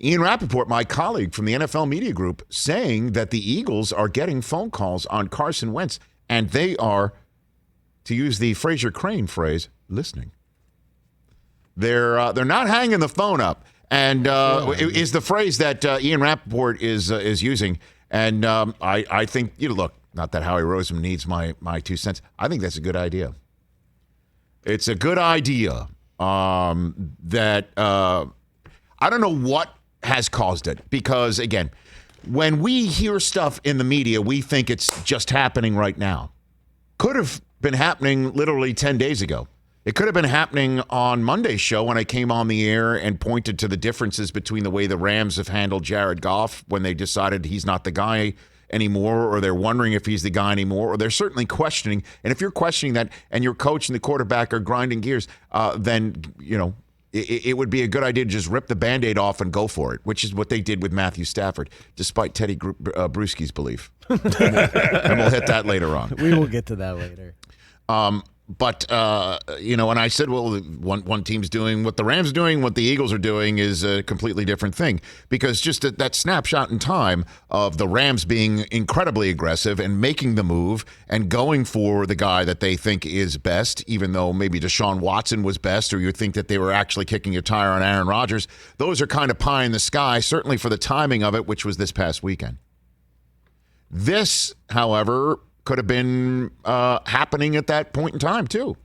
Ian Rappaport, my colleague from the NFL Media Group, saying that the Eagles are getting phone calls on Carson Wentz, and they are, to use the Fraser Crane phrase, listening. They're not hanging the phone up, and is the phrase that Ian Rappaport is using. And I think, look, not that Howie Roseman needs my 2 cents. I think that's a good idea. It's a good idea that I don't know what has caused it, because again, when we hear stuff in the media, we think it's just happening right now. Could have been happening literally 10 days ago. It could have been happening on Monday's show when I came on the air and pointed to the differences between the way the Rams have handled Jared Goff when they decided he's not the guy anymore, or they're wondering if he's the guy anymore, or they're certainly questioning. And if you're questioning that and your coach and the quarterback are grinding gears, then, it would be a good idea to just rip the Band-Aid off and go for it, which is what they did with Matthew Stafford, despite Teddy Bruschi's belief. And we'll hit that later on. We will get to that later. But, and I said, well, one team's doing what the Rams are doing, what the Eagles are doing is a completely different thing. Because just that snapshot in time of the Rams being incredibly aggressive and making the move and going for the guy that they think is best, even though maybe Deshaun Watson was best, or you think that they were actually kicking a tire on Aaron Rodgers, those are kind of pie in the sky, certainly for the timing of it, which was this past weekend. This, however, could have been happening at that point in time, too.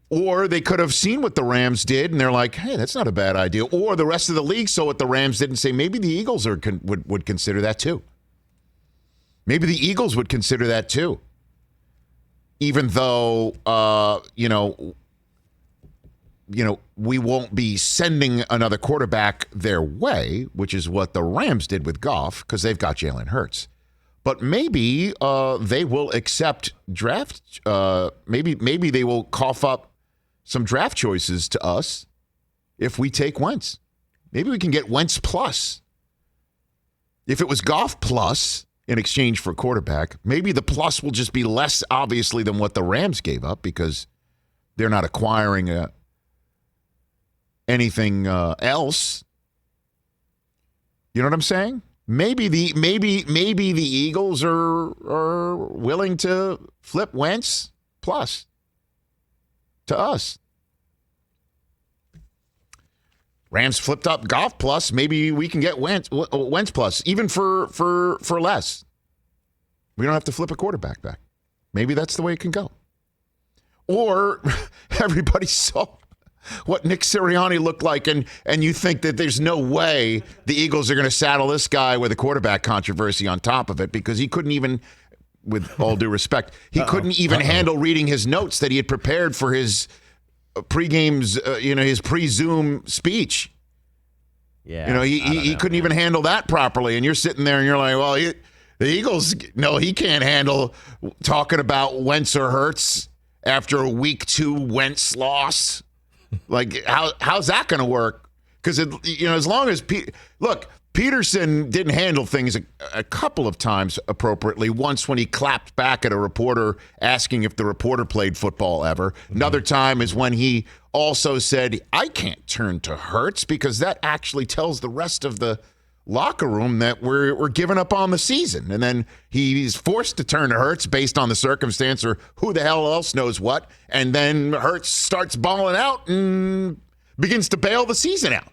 Or they could have seen what the Rams did, and they're like, hey, that's not a bad idea. Or the rest of the league saw what the Rams did and say, maybe the Eagles would consider that, too. Maybe the Eagles would consider that, too. Even though, we won't be sending another quarterback their way, which is what the Rams did with Goff, because they've got Jalen Hurts. But maybe they will accept draft. Maybe they will cough up some draft choices to us if we take Wentz. Maybe we can get Wentz plus. If it was Goff plus in exchange for quarterback, maybe the plus will just be less obviously than what the Rams gave up, because they're not acquiring anything else. You know what I'm saying? Maybe the Eagles are willing to flip Wentz plus to us. Rams flipped up Goff plus. Maybe we can get Wentz plus, even for less. We don't have to flip a quarterback back. Maybe that's the way it can go. Or everybody saw what Nick Sirianni looked like, and you think that there's no way the Eagles are going to saddle this guy with a quarterback controversy on top of it, because he couldn't even, with all due respect, couldn't even handle reading his notes that he had prepared for his pre-games, his pre-Zoom speech. Yeah, he couldn't even handle that properly, and you're sitting there and you're like, well, the Eagles, no, he can't handle talking about Wentz or Hurts after a week 2 Wentz loss. Like, how's that going to work? Because, as long as Peterson didn't handle things a couple of times appropriately. Once when he clapped back at a reporter asking if the reporter played football ever. Mm-hmm. Another time is when he also said, I can't turn to Hurts, because that actually tells the rest of the locker room that we're giving up on the season. And then he's forced to turn to Hurts based on the circumstance, or who the hell else knows what. And then Hurts starts balling out and begins to bail the season out.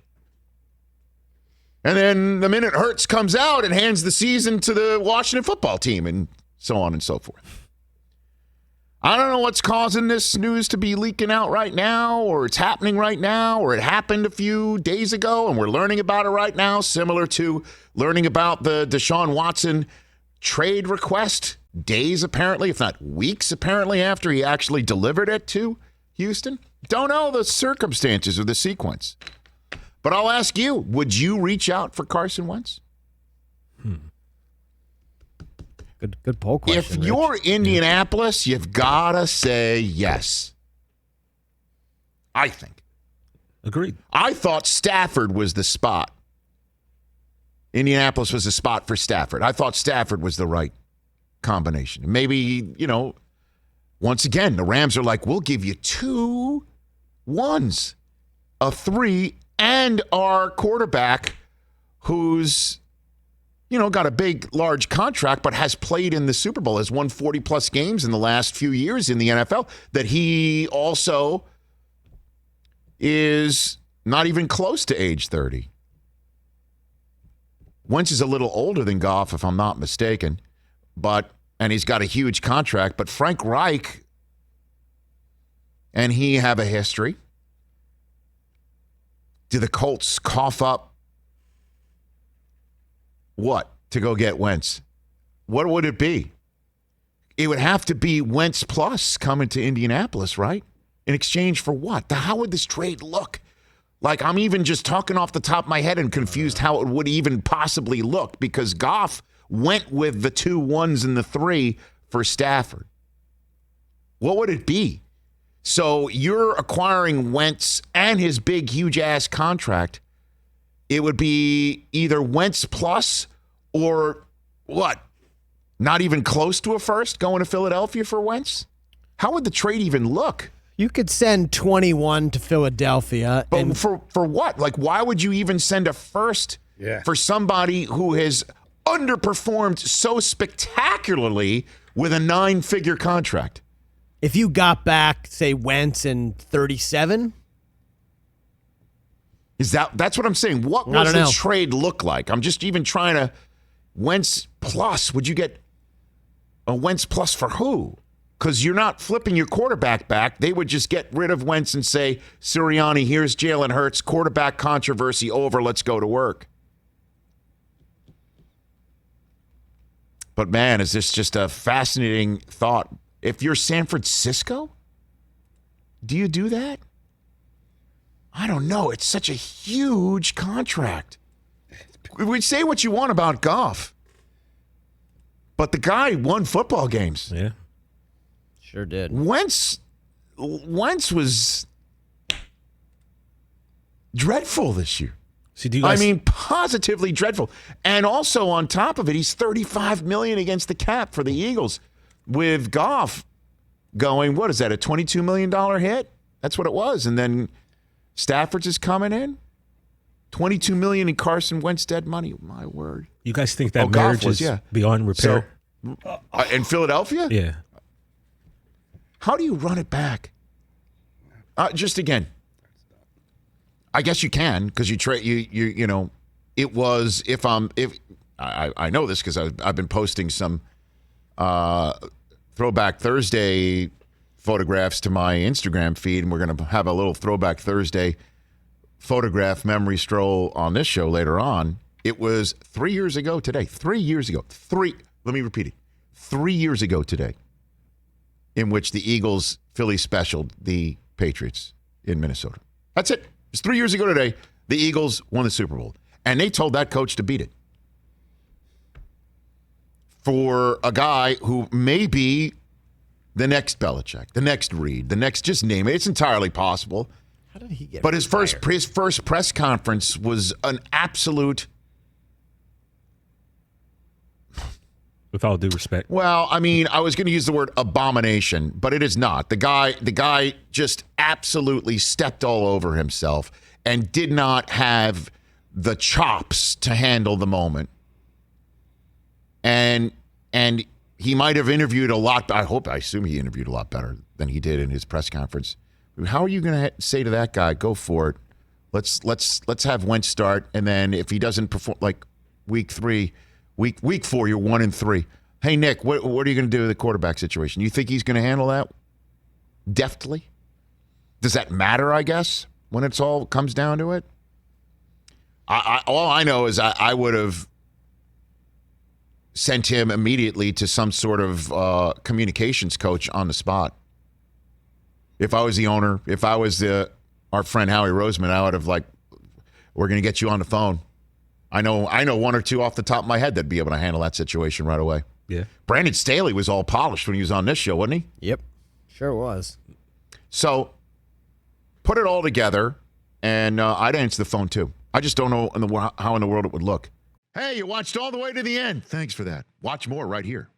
And then the minute Hurts comes out and hands the season to the Washington football team, and so on and so forth. I don't know what's causing this news to be leaking out right now, or it's happening right now, or it happened a few days ago and we're learning about it right now, similar to learning about the Deshaun Watson trade request days apparently, if not weeks apparently, after he actually delivered it to Houston. Don't know the circumstances or the sequence. But I'll ask you, would you reach out for Carson Wentz? Good poll question. If you're Indianapolis, you've got to say yes. I think. Agreed. I thought Stafford was the spot. Indianapolis was the spot for Stafford. I thought Stafford was the right combination. Maybe, once again, the Rams are like, we'll give you 2 1s, a 3, and our quarterback who's, got a big, large contract, but has played in the Super Bowl, has won 40-plus games in the last few years in the NFL, that he also is not even close to age 30. Wentz is a little older than Goff, if I'm not mistaken, and he's got a huge contract, but Frank Reich and he have a history. Do the Colts cough up what to go get Wentz? What would it be? It would have to be Wentz plus coming to Indianapolis, right? In exchange for what? How would this trade look? Like, I'm even just talking off the top of my head and confused how it would even possibly look, because Goff went with the 2 1s and the 3 for Stafford. What would it be? So you're acquiring Wentz and his big, huge-ass contract. It would be either Wentz plus or what? Not even close to a first going to Philadelphia for Wentz? How would the trade even look? You could send 21 to Philadelphia. But and for what? Like, why would you even send a first for somebody who has underperformed so spectacularly with a 9-figure contract? If you got back, say, Wentz in 37... That's what I'm saying. What was the trade look like? I'm just even trying to Wentz plus. Would you get a Wentz plus for who? Because you're not flipping your quarterback back. They would just get rid of Wentz and say, Sirianni, here's Jalen Hurts, quarterback controversy over, let's go to work. But man, is this just a fascinating thought. If you're San Francisco, do you do that? I don't know. It's such a huge contract. We say what you want about Goff, but the guy won football games. Yeah. Sure did. Wentz was dreadful this year. So do you guys, positively dreadful. And also on top of it, he's $35 million against the cap for the Eagles, with Goff going, what is that, a $22 million hit? That's what it was. And then Stafford's is coming in. $22 million in Carson Wentz dead money. My word. you guys think that marriage is beyond repair? So, in Philadelphia? Yeah. How do you run it back? Just again, I guess you can, because you trade. You know, it was if I know this because I've been posting some Throwback Thursday photographs to my Instagram feed, and we're going to have a little Throwback Thursday photograph memory stroll on this show later on. It was 3 years ago today. 3 years ago. Let me repeat it. 3 years ago today, in which the Eagles Philly specialed the Patriots in Minnesota. That's it. It's 3 years ago today. The Eagles won the Super Bowl, and they told that coach to beat it. For a guy who may be the next Belichick, the next Reed, the next, just name it. It's entirely possible. How did he get? But his first press conference was an absolute. With all due respect. Well, I mean, I was going to use the word abomination, but it is not. The guy just absolutely stepped all over himself and did not have the chops to handle the moment. And he might have interviewed a lot. I assume he interviewed a lot better than he did in his press conference. How are you going to say to that guy, go for it? Let's have Wentz start, and then if he doesn't perform, like week 4, you're 1-3. Hey Nick, what are you going to do with the quarterback situation? You think he's going to handle that deftly? Does that matter? I guess when it's all comes down to it. All I know is I would have sent him immediately to some sort of communications coach on the spot. If I was the owner, if I was our friend Howie Roseman, I would have we're going to get you on the phone. I know one or two off the top of my head that'd be able to handle that situation right away. Yeah. Brandon Staley was all polished when he was on this show, wasn't he? Yep. Sure was. So put it all together, and I'd answer the phone too. I just don't know how in the world it would look. Hey, you watched all the way to the end. Thanks for that. Watch more right here.